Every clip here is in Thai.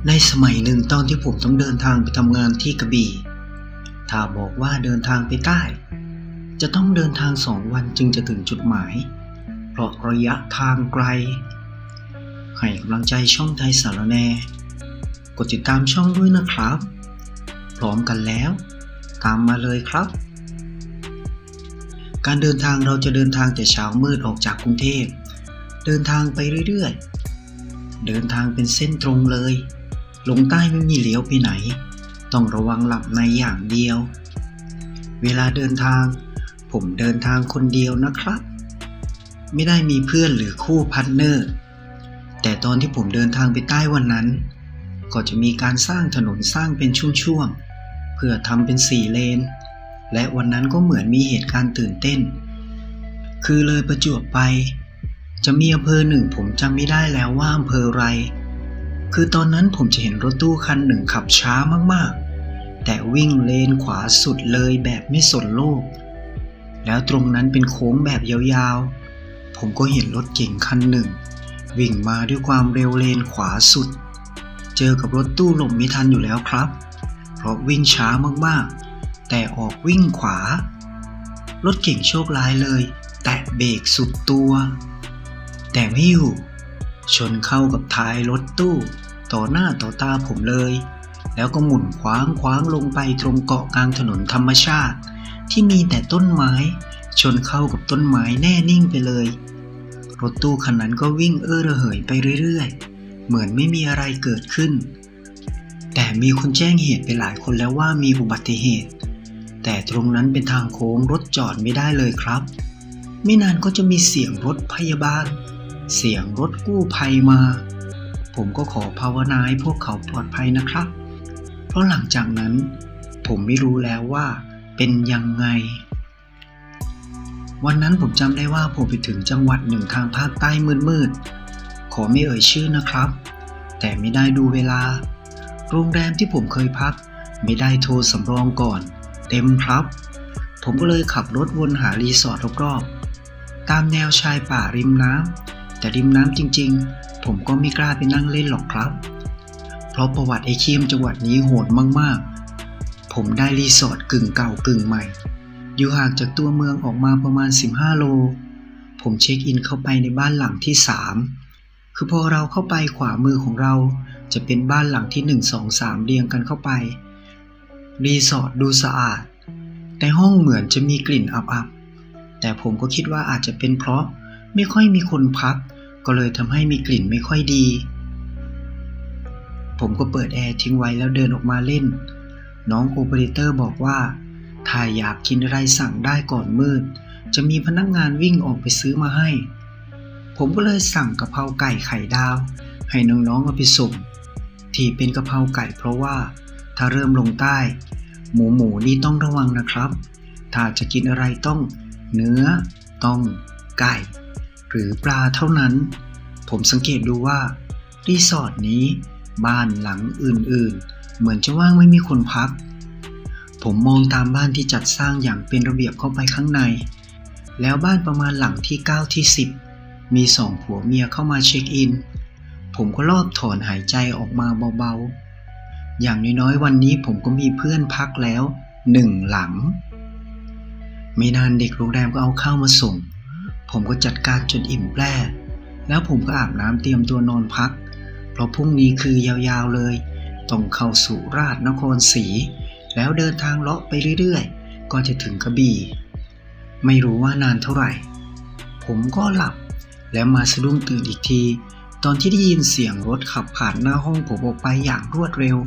ในสมัยหนึ่งตอนที่ผมต้องเดินทางไปทำงานที่กระบี่ถ้าบอกว่าเดินทางไปใต้จะต้องเดินทาง2 วันจึงจะถึงจุดหมายเพราะระยะทางไกลให้กำลังใจช่องไทยสารแนกดติดตามช่องด้วยนะครับพร้อมกันแล้วตามมาเลยครับการเดินทางเราจะเดินทางแต่เช้ามืดออกจากกรุงเทพเดินทางไปเรื่อยๆเดินทางเป็นเส้นตรงเลยลงใต้ไม่มีเลี้ยวไปไหนต้องระวังหลับในอย่างเดียวเวลาเดินทางผมเดินทางคนเดียวนะครับไม่ได้มีเพื่อนหรือคู่พาร์ทเนอร์แต่ตอนที่ผมเดินทางไปใต้วันนั้นก็จะมีการสร้างถนนสร้างเป็นช่วงๆเพื่อทำเป็น4 เลนและวันนั้นก็เหมือนมีเหตุการณ์ตื่นเต้นคือเลยประจวบไปจะมีอำเภอหนึ่งผมจำไม่ได้แล้วว่าอำเภออะไรคือตอนนั้นผมจะเห็นรถตู้คันหนึ่งขับช้ามากๆแต่วิ่งเลนขวาสุดเลยแบบไม่สนโลกแล้วตรงนั้นเป็นโค้งแบบยาวๆผมก็เห็นรถเก๋งคันหนึ่งวิ่งมาด้วยความเร็วเลนขวาสุดเจอกับรถตู้หลบไม่ทันอยู่แล้วครับเพราะวิ่งช้ามากๆแต่ออกวิ่งขวารถเก๋งโชคร้ายเลยแตะเบรกสุดตัวแต่ไม่อยู่ชนเข้ากับท้ายรถตู้ต่อหน้าต่อตาผมเลยแล้วก็หมุนคว้างลงไปตรงเกาะกลางถนนธรรมชาติที่มีแต่ต้นไม้ชนเข้ากับต้นไม้แน่นิ่งไปเลยรถตู้คันนั้นก็วิ่งระเหยไปเรื่อยๆเหมือนไม่มีอะไรเกิดขึ้นแต่มีคนแจ้งเหตุไปหลายคนแล้วว่ามีอุบัติเหตุแต่ตรงนั้นเป็นทางโค้งรถจอดไม่ได้เลยครับไม่นานก็จะมีเสียงรถพยาบาลเสียงรถกู้ภัยมาผมก็ขอภาวนาให้พวกเขาปลอดภัยนะครับเพราะหลังจากนั้นผมไม่รู้แล้วว่าเป็นยังไงวันนั้นผมจำได้ว่าผมไปถึงจังหวัดหนึ่งทางภาคใต้มืดๆขอไม่เอ่ยชื่อนะครับแต่ไม่ได้ดูเวลาโรงแรมที่ผมเคยพักไม่ได้โทรสำรองก่อนเต็มครับผมก็เลยขับรถวนหารีสอร์ทรอบๆตามแนวชายป่าริมน้ำแต่ริมน้ำจริงๆผมก็ไม่กล้าไปนั่งเล่นหรอกครับเพราะประวัติไอ้เข้มจังหวัดนี้โหดมากๆผมได้รีสอร์ทกึ่งเก่ากึ่งใหม่อยู่ห่างจากตัวเมืองออกมาประมาณ15 โลผมเช็คอินเข้าไปในบ้านหลังที่3คือพอเราเข้าไปขวามือของเราจะเป็นบ้านหลังที่1 2 3เรียงกันเข้าไปรีสอร์ทดูสะอาดแต่ห้องเหมือนจะมีกลิ่นอับๆแต่ผมก็คิดว่าอาจจะเป็นเพราะไม่ค่อยมีคนพักก็เลยทำให้มีกลิ่นไม่ค่อยดีผมก็เปิดแอร์ทิ้งไว้แล้วเดินออกมาเล่นน้องโอเปอเรเตอร์บอกว่าถ้าอยากกินอะไรสั่งได้ก่อนมืดจะมีพนักงานวิ่งออกไปซื้อมาให้ผมก็เลยสั่งกะเพราไก่ไข่ดาวให้น้องๆเอาไปส่งที่เป็นกะเพราไก่เพราะว่าถ้าเริ่มลงใต้หมูนี่ต้องระวังนะครับถ้าจะกินอะไรต้องเนื้อต้องไก่หรือปลาเท่านั้นผมสังเกตดูว่ารีสอร์ทนี้บ้านหลังอื่นๆเหมือนจะว่างไม่มีคนพักผมมองตามบ้านที่จัดสร้างอย่างเป็นระเบียบเข้าไปข้างในแล้วบ้านประมาณหลังที่9ที่10มี2 ผัวเมียเข้ามาเช็คอินผมก็รอบถอนหายใจออกมาเบาๆอย่างน้อยๆวันนี้ผมก็มีเพื่อนพักแล้ว1 หลังไม่นานเด็กโรงแรมก็เอาข้าวมาส่งผมก็จัดการจนอิ่มแปร่แล้วผมก็อาบน้ำเตรียมตัวนอนพักเพราะพรุ่งนี้คือยาวๆเลยต้องเข้าสู่ราชนครศรีแล้วเดินทางเลาะไปเรื่อยๆก็จะถึงกระบี่ไม่รู้ว่านานเท่าไหร่ผมก็หลับแล้วมาสะดุ้งตื่นอีกทีตอนที่ได้ยินเสียงรถขับผ่านหน้าห้องผมออกไปอย่างรวดเร็ว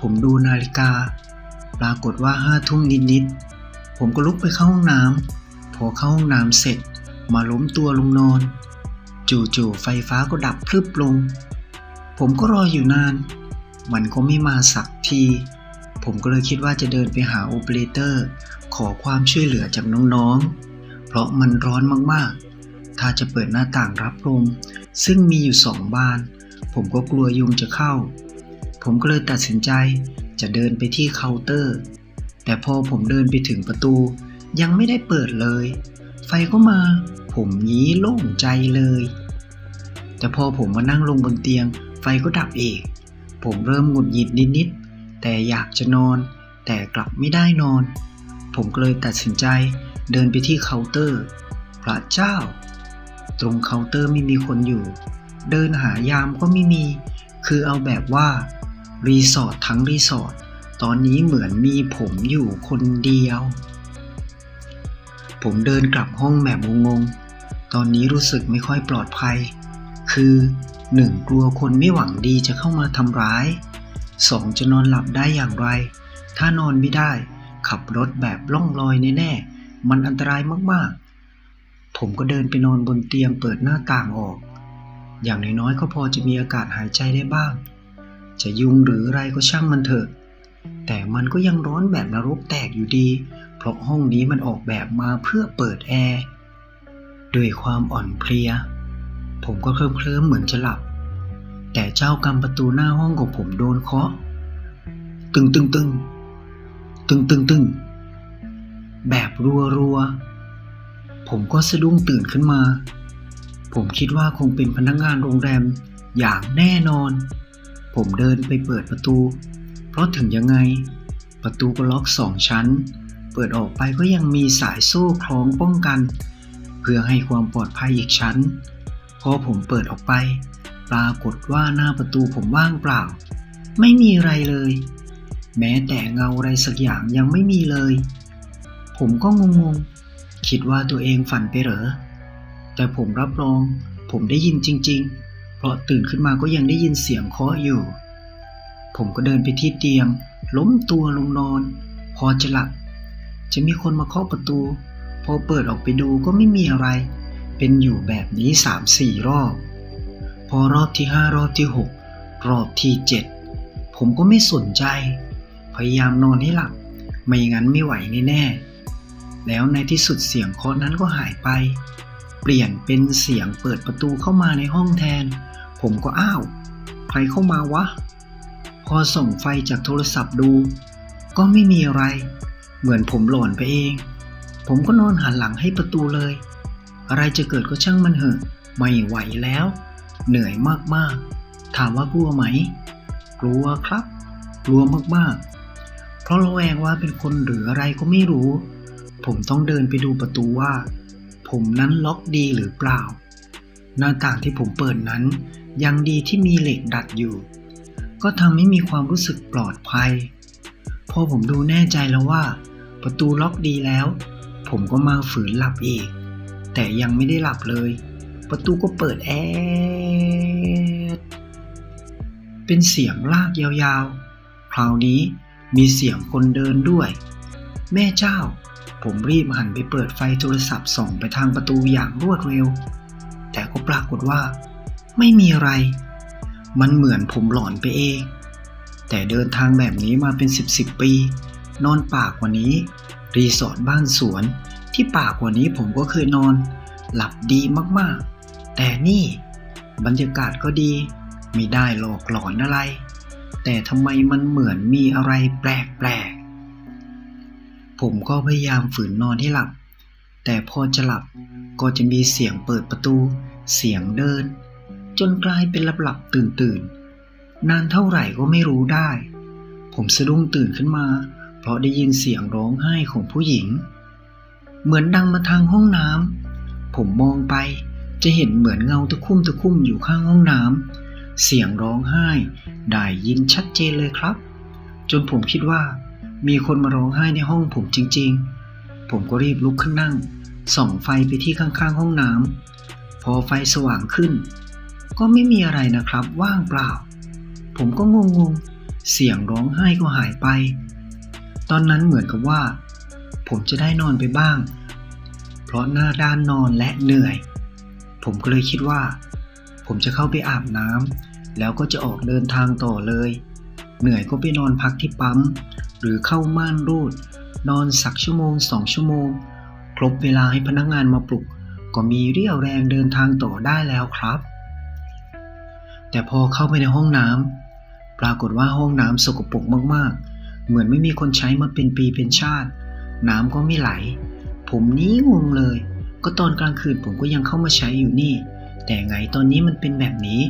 ผมดูนาฬิกาปรากฏว่า5 ทุ่มนิดๆผมก็ลุกไปเข้าห้องน้ำพอเข้าห้องน้ำเสร็จมาล้มตัวลงนอนจู่ๆไฟฟ้าก็ดับพรึบลงผมก็รออยู่นานมันก็ไม่มาสักทีผมก็เลยคิดว่าจะเดินไปหาโอเปอเรเตอร์ขอความช่วยเหลือจากน้องๆเพราะมันร้อนมากๆถ้าจะเปิดหน้าต่างรับลมซึ่งมีอยู่2 บานผมก็กลัวยุงจะเข้าผมก็เลยตัดสินใจจะเดินไปที่เคาน์เตอร์แต่พอผมเดินไปถึงประตูยังไม่ได้เปิดเลยไฟก็มาผมงี้โล่งใจเลยแต่พอผมมานั่งลงบนเตียงไฟก็ดับอีก ผมเริ่มหงุดหงิดนิดๆแต่อยากจะนอนแต่กลับไม่ได้นอน ผมก็เลยตัดสินใจเดินไปที่เคาน์เตอร์พระเจ้าตรงเคาน์เตอร์ไม่มีคนอยู่เดินหายามก็ไม่มีคือเอาแบบว่ารีสอร์ททั้งรีสอร์ทตอนนี้เหมือนมีผมอยู่คนเดียวผมเดินกลับห้องแบบงงๆตอนนี้รู้สึกไม่ค่อยปลอดภัยคือ 1. กลัวคนไม่หวังดีจะเข้ามาทำร้าย 2. จะนอนหลับได้อย่างไรถ้านอนไม่ได้ขับรถแบบล่องลอยแน่ๆมันอันตรายมากๆผมก็เดินไปนอนบนเตียงเปิดหน้าต่างออกอย่างน้อยๆก็พอจะมีอากาศหายใจได้บ้างจะยุงหรืออะไรก็ช่างมันเถอะแต่มันก็ยังร้อนแบบนรกแตกอยู่ดีเพราะห้องนี้มันออกแบบมาเพื่อเปิดแอร์ด้วยความอ่อนเพลียผมก็เคลิ้มๆเหมือนจะหลับแต่เจ้ากรรมประตูหน้าห้องของผมโดนเคาะตึงตึงตึงตึงตึงตึงแบบรัวๆผมก็สะดุ้งตื่นขึ้นมาผมคิดว่าคงเป็นพนักงานโรงแรมอย่างแน่นอนผมเดินไปเปิดประตูเพราะถึงยังไงประตูก็ล็อก2 ชั้นเปิดออกไปก็ยังมีสายโซ่คล้องป้องกันเพื่อให้ความปลอดภัยอีกชั้นพอผมเปิดออกไปปรากฏว่าหน้าประตูผมว่างเปล่าไม่มีอะไรเลยแม้แต่เงาอะไรสักอย่างยังไม่มีเลยผมก็งงๆคิดว่าตัวเองฝันไปเหรอแต่ผมรับรองผมได้ยินจริงๆเพราะตื่นขึ้นมาก็ยังได้ยินเสียงเคาะอยู่ผมก็เดินไปที่เตียงล้มตัวลงนอนพอจะหลับจะมีคนมาเคาะประตูพอเปิดออกไปดูก็ไม่มีอะไรเป็นอยู่แบบนี้ 3-4 รอบพอรอบที่ 5 รอบที่ 6 รอบที่ 7ผมก็ไม่สนใจพยายามนอนให้หลับไม่งั้นไม่ไหวแน่ๆแล้วในที่สุดเสียงเคาะนั้นก็หายไปเปลี่ยนเป็นเสียงเปิดประตูเข้ามาในห้องแทนผมก็อ้าวใครเข้ามาวะพอส่องไฟจากโทรศัพท์ดูก็ไม่มีอะไรเหมือนผมหลอนไปเองผมก็นอนหันหลังให้ประตูเลยอะไรจะเกิดก็ช่างมันเถอะไม่ไหวแล้วเหนื่อยมากๆถามว่ากลัวไหมกลัวครับกลัวมากๆเพราะระแวงว่าเป็นคนหรืออะไรก็ไม่รู้ผมต้องเดินไปดูประตูว่าผมนั้นล็อกดีหรือเปล่าหน้าต่างที่ผมเปิดนั้นยังดีที่มีเหล็กดัดอยู่ก็ทำให้มีความรู้สึกปลอดภัยพอผมดูแน่ใจแล้วว่าประตูล็อกดีแล้วผมก็มาฝืนหลับอีกแต่ยังไม่ได้หลับเลยประตูก็เปิดแอดเป็นเสียงลากยาวๆคราวนี้มีเสียงคนเดินด้วยแม่เจ้าผมรีบหันไปเปิดไฟโทรศัพท์ส่องไปทางประตูอย่างรวดเร็วแต่ก็ปรากฏว่าไม่มีอะไรมันเหมือนผมหลอนไปเองแต่เดินทางแบบนี้มาเป็น10 ปีนอนป่ากว่านี้รีสอร์ทบ้านสวนที่ป่ากว่านี้ผมก็เคยนอนหลับดีมากๆแต่นี่บรรยากาศก็ดีไม่ได้หลอกหลอนอะไรแต่ทำไมมันเหมือนมีอะไรแปลกๆผมก็พยายามฝืนนอนให้หลับแต่พอจะหลับก็จะมีเสียงเปิดประตูเสียงเดินจนกลายเป็นหลับๆตื่นนานเท่าไหร่ก็ไม่รู้ได้ผมสะดุ้งตื่นขึ้นมาเพราะได้ยินเสียงร้องไห้ของผู้หญิงเหมือนดังมาทางห้องน้ำผมมองไปจะเห็นเหมือนเงาตะคุ่มอยู่ข้างห้องน้ำเสียงร้องไห้ได้ยินชัดเจนเลยครับจนผมคิดว่ามีคนมาร้องไห้ในห้องผมจริงๆผมก็รีบลุกขึ้นนั่งส่องไฟไปที่ข้างๆห้องน้ำพอไฟสว่างขึ้นก็ไม่มีอะไรนะครับว่างเปล่าผมก็งงเสียงร้องไห้ก็หายไปตอนนั้นเหมือนกับว่าผมจะได้นอนไปบ้างเพราะหน้าด้านนอนและเหนื่อยผมก็เลยคิดว่าผมจะเข้าไปอาบน้ำแล้วก็จะออกเดินทางต่อเลยเหนื่อยก็ไปนอนพักที่ปั๊มหรือเข้าม่านรูดนอนสักชั่วโมง2 ชั่วโมงครบเวลาให้พนักงานมาปลุกก็มีเรี่ยวแรงเดินทางต่อได้แล้วครับแต่พอเข้าไปในห้องน้ำปรากฏว่าห้องน้ำสกปรกมากๆเหมือนไม่มีคนใช้มาเป็นปีเป็นชาติน้ำก็ไม่ไหลผมนี้งงเลยก็ตอนกลางคืนผมก็ยังเข้ามาใช้อยู่นี่แต่ไงตอนนี้มันเป็นแบบนี้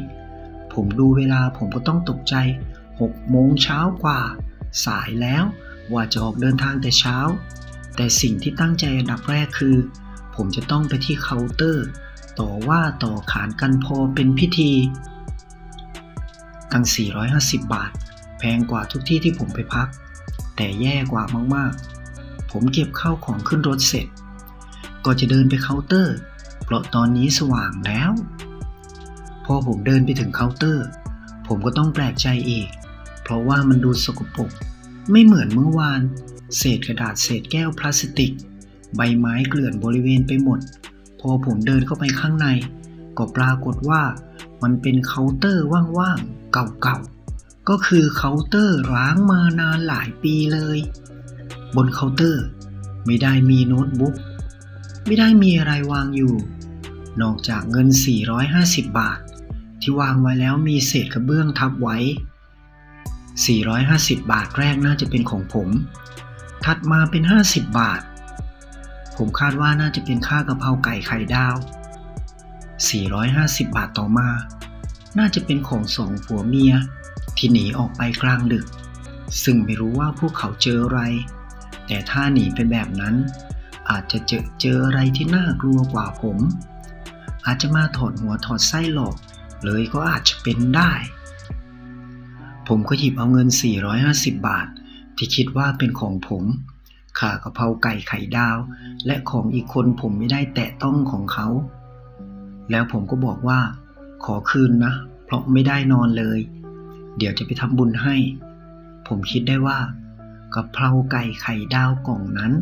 ผมดูเวลาผมก็ต้องตกใจ 6 โมงเช้ากว่าสายแล้วว่าจะออกเดินทางแต่เช้าแต่สิ่งที่ตั้งใจอันดับแรกคือผมจะต้องไปที่เคาน์เตอร์ต่อว่าต่อขานกันพอเป็นพิธีตั้ง450 บาทแพงกว่าทุกที่ที่ผมไปพักแต่แย่กว่ามากๆผมเก็บข้าวของขึ้นรถเสร็จก็จะเดินไปเคาน์เตอร์เพราะตอนนี้สว่างแล้วพอผมเดินไปถึงเคาน์เตอร์ผมก็ต้องแปลกใจอีกเพราะว่ามันดูสกปรกไม่เหมือนเมื่อวานเศษกระดาษเศษแก้วพลาสติกใบไม้เกลื่อนบริเวณไปหมดพอผมเดินเข้าไปข้างในก็ปรากฏว่ามันเป็นเคาน์เตอร์ว่างๆเก่าๆก็คือเคาน์เตอร์ร้างมานานหลายปีเลยบนเคาน์เตอร์ไม่ได้มีโน้ตบุ๊กไม่ได้มีอะไรวางอยู่นอกจากเงิน450 บาทที่วางไว้แล้วมีเศษกระเบื้องทับไว้450 บาทแรกน่าจะเป็นของผมถัดมาเป็น50 บาทผมคาดว่าน่าจะเป็นค่ากะเพราไก่ไข่ดาว450 บาทต่อมาน่าจะเป็นของสองผัวเมียที่หนีออกไปกลางดึกซึ่งไม่รู้ว่าพวกเขาเจออะไรแต่ถ้าหนีไปแบบนั้นอาจจะเจออะไรที่น่ากลัวกว่าผมอาจจะมาถอดหัวถอดไส้หลอกเลยก็อาจจะเป็นได้ผมก็หยิบเอาเงิน450 บาทที่คิดว่าเป็นของผมค่ากะเพราไก่ไข่ดาวและของอีกคนผมไม่ได้แตะต้องของเขาแล้วผมก็บอกว่าขอคืนนะเพราะไม่ได้นอนเลยเดี๋ยวจะไปทำบุญให้ผมคิดได้ว่ากะเพราไก่ไข่ดาวกล่องนั้น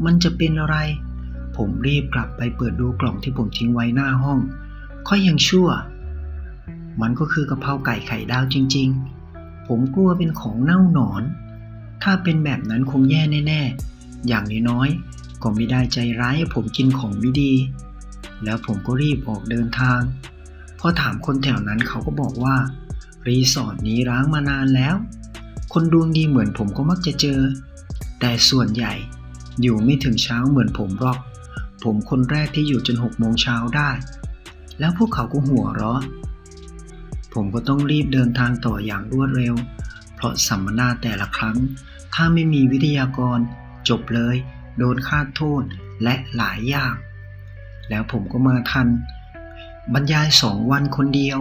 มันจะเป็นอะไรผมรีบกลับไปเปิดดูกล่องที่ผมทิ้งไว้หน้าห้องค่อยยังชั่วมันก็คือกะเพราไก่ไข่ดาวจริงๆผมกลัวเป็นของเน่าหนอนถ้าเป็นแบบนั้นคงแย่แน่ๆอย่างน้อยๆก็ไม่ได้ใจร้ายให้ผมกินของไม่ดีแล้วผมก็รีบออกเดินทางพอถามคนแถวนั้นเขาก็บอกว่ารีสอร์ทนี้ร้างมานานแล้วคนดวงดีเหมือนผมก็มักจะเจอแต่ส่วนใหญ่อยู่ไม่ถึงเช้าเหมือนผมหรอกผมคนแรกที่อยู่จน6 โมงเช้าได้แล้วพวกเขาก็หัวเราะผมก็ต้องรีบเดินทางต่ออย่างรวดเร็วเพราะสัมมนาแต่ละครั้งถ้าไม่มีวิทยากรจบเลยโดนฆาตโทษและหลายอย่างแล้วผมก็มาทันบรรยาย2 วันคนเดียว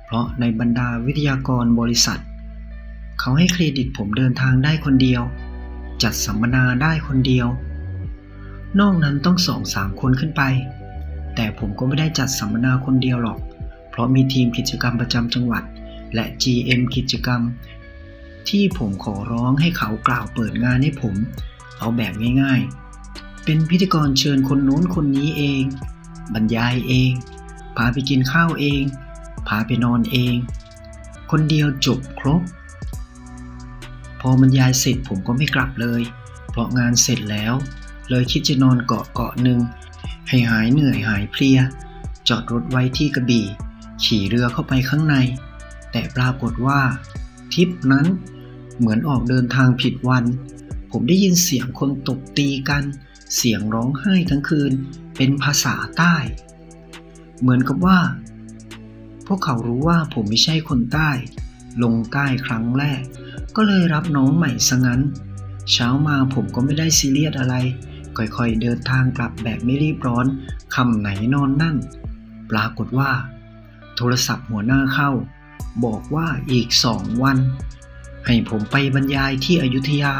เพราะในบรรดาวิทยากรบริษัทเขาให้เครดิตผมเดินทางได้คนเดียวจัดสัมมนาได้คนเดียวนอกนั้นต้อง 2-3 คนขึ้นไปแต่ผมก็ไม่ได้จัดสัมมนาคนเดียวหรอกเพราะมีทีมกิจกรรมประจำจังหวัดและ GM กิจกรรมที่ผมขอร้องให้เขากล่าวเปิดงานให้ผมเอาแบบง่ายๆเป็นพิธีกรเชิญคนโน้นคนนี้เองบรรยายเองพาไปกินข้าวเองพาไปนอนเองคนเดียวจบครบพอบรรยายเสร็จผมก็ไม่กลับเลยเพราะงานเสร็จแล้วเลยคิดจะนอนเกาะหนึ่งให้หายเหนื่อยหายเพลียจอดรถไว้ที่กระบี่ขี่เรือเข้าไปข้างในแต่ปรากฏว่าทริปนั้นเหมือนออกเดินทางผิดวันผมได้ยินเสียงคนตบตีกันเสียงร้องไห้ทั้งคืนเป็นภาษาใต้เหมือนกับว่าพวกเขารู้ว่าผมไม่ใช่คนใต้ลงใต้ครั้งแรกก็เลยรับน้องใหม่ซะงั้นเช้ามาผมก็ไม่ได้ซีเรียสอะไรค่อยๆเดินทางกลับแบบไม่รีบร้อนค่ำไหนนอนนั่นปรากฏว่าโทรศัพท์หัวหน้าเข้าบอกว่าอีก2 วันให้ผมไปบรรยายที่อยุธยา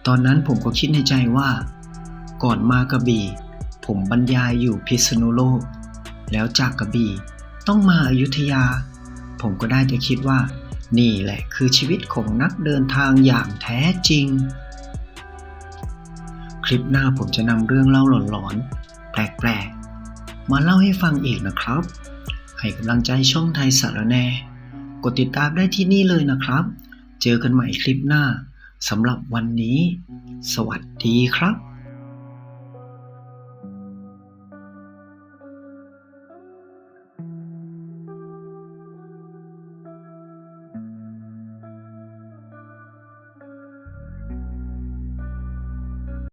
ตอนนั้นผมก็คิดในใจว่าก่อนมากระบี่ผมบรรยายอยู่พิษณุโลกแล้วจากกระบี่ต้องมาอยุธยาผมก็ได้แต่คิดว่านี่แหละคือชีวิตของนักเดินทางอย่างแท้จริงคลิปหน้าผมจะนำเรื่องเล่าหลอนๆแปลกๆมาเล่าให้ฟังอีกนะครับให้กำลังใจช่องไทยสารแหน่กดติดตามได้ที่นี่เลยนะครับเจอกันใหม่คลิปหน้าสำหรับวันนี้สวัสดีครับ